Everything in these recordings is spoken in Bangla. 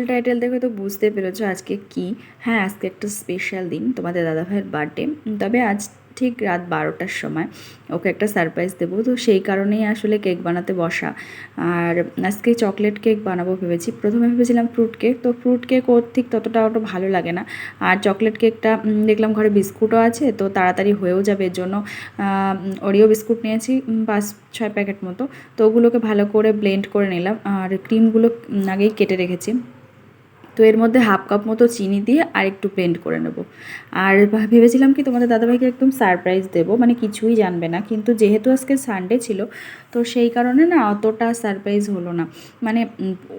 টাইটেল দেখে তো বুঝতে পেরেছো আজকে কি। হ্যাঁ, আজকে একটা স্পেশাল দিন, তোমাদের দাদাভাইয়ের বার্থডে। তবে আজ ঠিক রাত 12টার সময় ওকে একটা সারপ্রাইজ দেবো, তো সেই কারণেই আসলে কেক বানাতে বসা। আর আজকে চকলেট কেক বানাবো ভেবেছি। প্রথমে ভেবেছিলাম ফ্রুট কেক, তো ফ্রুট কেক ওর ঠিক ততটা ওটা ভালো লাগে না। আর চকলেট কেকটা দেখলাম ঘরে বিস্কুটও আছে, তো তাড়াতাড়ি হয়েও যাবে। এর জন্য ওরিও বিস্কুট নিয়েছি 5-6 প্যাকেট মতো। তো ওগুলোকে ভালো করে ব্লেন্ড করে নিলাম, আর ক্রিমগুলো আগেই কেটে রেখেছি। তো এর মধ্যে হাফ কাপ মতো চিনি দিয়ে আর একটু ব্লেন্ড করে নেব। আর ভেবেছিলাম কি তোমাদের দাদাভাইকে একদম সারপ্রাইজ দেবো, মানে কিছুই জানবে না, কিন্তু যেহেতু আজকে সানডে ছিল তো সেই কারণে না অতটা সারপ্রাইজ হলো না। মানে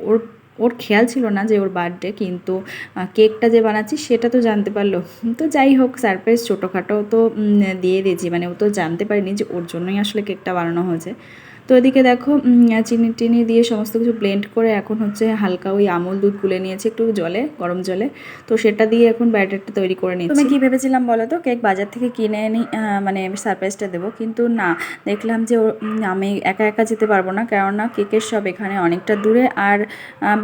ওর ওর খেয়াল ছিল না যে ওর বার্থডে, কিন্তু কেকটা যে বানাচ্ছি সেটা তো জানতে পারলো। তো যাই হোক, সারপ্রাইজ ছোটোখাটো তো দিয়ে দিয়েছি, মানে ও তো জানতে পারেনি যে ওর জন্যই আসলে কেকটা বানানো হয়েছে। তো এদিকে দেখো চিনি টিনি দিয়ে সমস্ত কিছু ব্লেন্ড করে এখন হচ্ছে হালকা ওই আমুল দুধ গুলে নিয়েছি একটু জলে, গরম জলে। তো সেটা দিয়ে এখন ব্যাটারটা তৈরি করে নিচ্ছি। তুমি কি ভেবেছিলাম বলো তো, কেক বাজার থেকে কিনে এনে মানে সারপ্রাইজটা দেবো, কিন্তু না, দেখলাম যে আমি একা একা যেতে পারবো না, কেননা কেকের সব এখানে অনেকটা দূরে। আর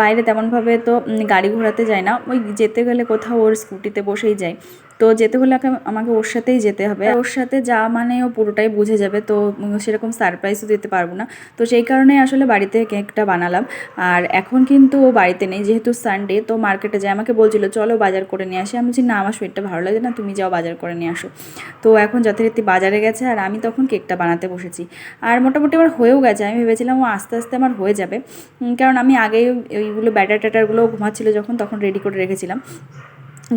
বাইরে তেমনভাবে তো গাড়ি ঘোরাতে যায় না, ওই যেতে গেলে কোথাও ওর স্কুটিতে বসেই যায়। তো যেতে হলে আমাকে ওর সাথেই যেতে হবে, ওর সাথে যাওয়া মানে ও পুরোটাই বুঝে যাবে, তো সেরকম সারপ্রাইজও দিতে পারবো না। তো সেই কারণেই আসলে বাড়িতে কেকটা বানালাম। আর এখন কিন্তু ও বাড়িতে নেই, যেহেতু সানডে, তো মার্কেটে যায়। আমাকে বলছিল চলো বাজার করে নিয়ে আসি। আমি বলছি না, আমার শরীরটা ভালো লাগে না, তুমি যাও বাজার করে নিয়ে আসো। তো এখন যথারীতি বাজারে গেছে, আর আমি তখন কেকটা বানাতে বসেছি। আর মোটামুটি আমার হয়েও গেছে। আমি ভেবেছিলাম ও আস্তে আস্তে আমার হয়ে যাবে, কারণ আমি আগেই ওইগুলো ব্যাটার ট্যাটারগুলো ঘুমাচ্ছিলো যখন, তখন রেডি করে রেখেছিলাম।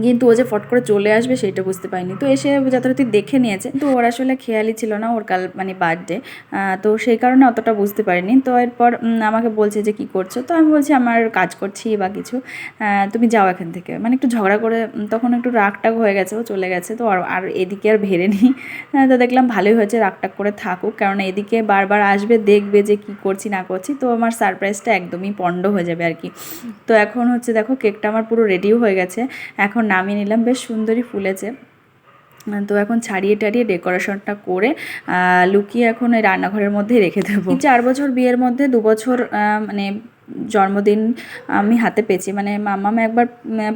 কিন্তু ও যে ফট করে চলে আসবে সেটা বুঝতে পারিনি। তো এসে যথারীতি দেখে নিয়েছে, তো ওর আসলে খেয়ালই ছিল না ওর কাল মানে বার্থডে। তো সেই কারণে অতটা বুঝতে পারিনি। তো এরপর আমাকে বলছে যে কী করছো, তো আমি বলছি আমার কাজ করছি বা কিছু, তুমি যাও এখান থেকে। মানে একটু ঝগড়া করে তখন একটু রাগটাগ হয়ে গেছে, ও চলে গেছে। তো আর এদিকে আর ভেড়েনি। তো দেখলাম ভালোই হয়েছে, রাগটাগ করে থাকুক, কারণ এদিকে বারবার আসবে, দেখবে যে কী করছি না করছি, তো আমার সারপ্রাইজটা একদমই পণ্ড হয়ে যাবে আর কি। তো এখন হচ্ছে দেখো কেকটা আমার পুরো রেডিও হয়ে গেছে, এখন নামিয়ে নিলাম, বেশ সুন্দরই ফুলেছে। তো এখন ছাড়িয়ে টাড়িয়ে ডেকোরেশনটা করে লুকিয়ে এখন এই রান্নাঘরের মধ্যেই রেখে দেবো। 4 বছর বিয়ের মধ্যে 2 বছর মানে জন্মদিন আমি হাতে পেয়েছি। মানে মাম্মাম একবার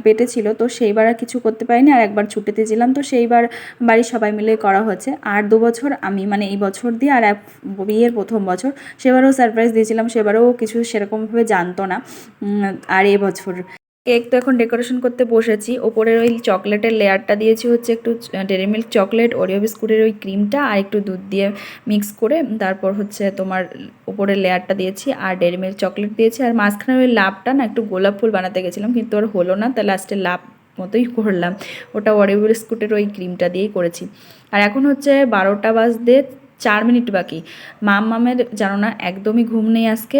পেটে ছিল, তো সেইবার আর কিছু করতে পারিনি, আর একবার ছুটিতে ছিলাম, তো সেইবার বাড়ির সবাই মিলে করা হয়েছে। আর 2 বছর আমি মানে এই বছর দিয়ে, আর বিয়ের প্রথম বছর সেবারও সারপ্রাইজ দিয়েছিলাম, সেবারও কিছু সেরকমভাবে জানতো না। আর এবছর কেক তো এখন ডেকোরেশন করতে বসেছি। ওপরের ওই চকলেটের লেয়ারটা দিয়েছি হচ্ছে একটু ডেরি মিল্ক চকলেট, ওরিও বিস্কুটের ওই ক্রিমটা আর একটু দুধ দিয়ে মিক্স করে, তারপর হচ্ছে তোমার ওপরের লেয়ারটা দিয়েছি, আর ডেরি মিল্ক চকলেট দিয়েছি। আর মাঝখানে ওই লাভটা না একটু গোলাপ ফুল বানাতে গেছিলাম, কিন্তু ওর হলো না, তাই লাস্টে লাভ মতোই করলাম। ওটা ওরিও বিস্কুটের ওই ক্রিমটা দিয়েই করেছি। আর এখন হচ্ছে 12টা বাজতে 4 মিনিট বাকি। মামের জানো না একদমই ঘুম নেই আজকে,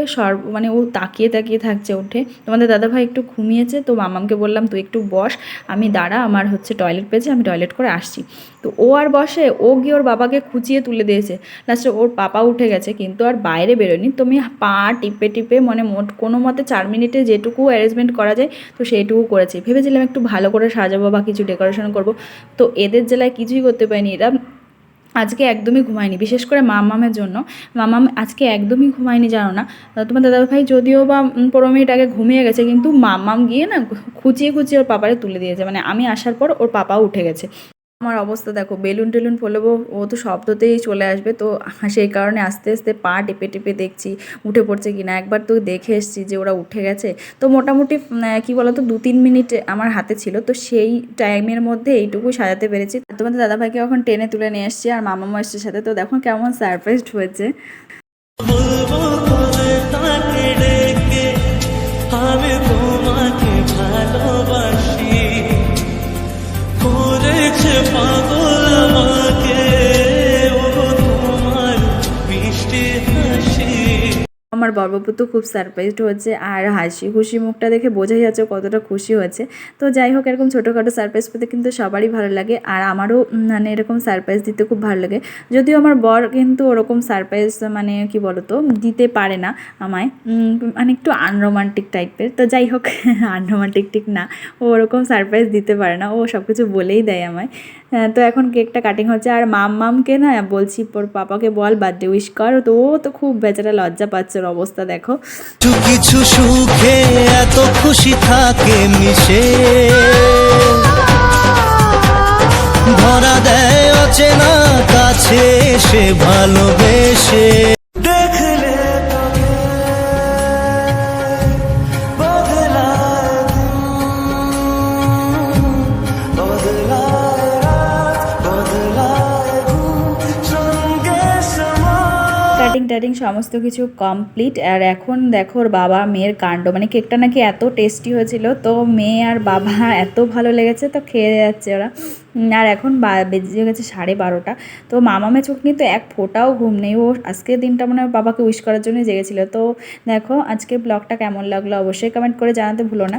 মানে ও তাকিয়ে তাকিয়ে থাকছে উঠে। তোমাদের দাদাভাই একটু ঘুমিয়েছে, তো মামামকে বললাম তুই একটু বস, আমি দাঁড়া, আমার হচ্ছে টয়লেট পেয়েছে, আমি টয়লেট করে আসছি। তো ও আর বসে, ও গিয়ে ওর বাবাকে খুঁচিয়ে তুলে দিয়েছে। লাস্টে ওর পাপা উঠে গেছে, কিন্তু আর বাইরে বেরোয়নি। তুমি পা টিপে টিপে মানে মোট কোনো মতে 4 মিনিটে যেটুকু অ্যারেঞ্জমেন্ট করা যায় তো সেইটুকু করেছি। ভেবেছিলাম একটু ভালো করে সাজাবো বা কিছু ডেকোরেশন করব, তো এদের জেলায় কিছুই করতে পারিনি। এরা আজকে একদমই ঘুমায়নি, বিশেষ করে মামামের জন্য। মামাম আজকে একদমই ঘুমায়নি, জানো না। তোমার দাদাভাই যদিও বা 15 মিনিট আগে ঘুমিয়ে গেছে, কিন্তু মামাম গিয়ে না খুঁচিয়ে খুঁচিয়ে ওর পাপারে তুলে দিয়েছে। মানে আমি আসার পর ওর পাপাও উঠে গেছে। আমার অবস্থা দেখো, বেলুন টেলুন ফোলাবো, ও তো শব্দতেই চলে আসবে, তো সেই কারণে আস্তে আস্তে পা টিপে টিপে দেখছি উঠে পড়ছে কিনা। একবার তো দেখে এসেছি যে ওরা উঠে গেছে। তো মোটামুটি কী বলো তো 2-3 মিনিট আমার হাতে ছিল, তো সেই টাইমের মধ্যে এইটুকু সাজাতে পেরেছি। তোমাদের দাদাভাইকে এখন টেনে তুলে নিয়ে এসেছি, আর মামামা এসছে সাথে। তো দেখো কেমন সারপ্রাইজড হয়েছে। আমি তোমাকে ভালোবাসি, করেছে পাগল আমাকে ও তোমার মিষ্টি হাসি। আমার বড়বাবু খুব সারপ্রাইজড হয়েছে, আর হাসি খুশি মুখটা দেখে বোঝাই যাচ্ছে কতটা খুশি হয়েছে। তো যাই হোক, এরকম ছোটোখাটো সারপ্রাইজ পেতে কিন্তু সবারই ভালো লাগে, আর আমারও মানে এরকম সারপ্রাইজ দিতে খুব ভালো লাগে। যদিও আমার বর কিন্তু ওরকম সারপ্রাইজ মানে কি বলতো দিতে পারে না আমায়, মানে একটু আনরোমান্টিক টাইপের। তো যাই হোক, আনরোমান্টিক ঠিক না, ও ওরকম সারপ্রাইজ দিতে পারে না, ও সব কিছু বলেই দেয় আমায়। তো এখন কেকটা কাটিং হচ্ছে, আর মামকে না বলছি ওর পাপাকে বল বার্থডে উইশ কর, তো ও তো খুব বেচারা লজ্জা পাচ্ছে, ওর অবস্থা দেখো। কিছু কিছু সুখে এত খুশি থাকে মিশে, ধরা দেয় অচেনা কাছে সে ভালোবেসে। দেখলে তোকে বদলায় দিন, বদলায় রাত, বদলায় ঘুম, সঙ্গে সময়। কাটিং টাটিং সমস্ত কিছু কমপ্লিট। আর এখন দেখো ওর বাবা মেয়ের কাণ্ড, মানে কেকটা নাকি এত টেস্টি হয়েছিল, তো মেয়ে আর বাবা এত ভালো লেগেছে তো খেয়ে যাচ্ছে ওরা। আর এখন বেজে গেছে 12:30। তো মামামের চোখ কিন্তু এক ফোঁটাও ঘুম নেই, ও আজকের দিনটা মনে হয় বাবাকে উইশ করার জন্য জেগেছিল। তো দেখো আজকে ব্লগটা কেমন লাগলো অবশ্যই কমেন্ট করে জানাতে ভুলো না।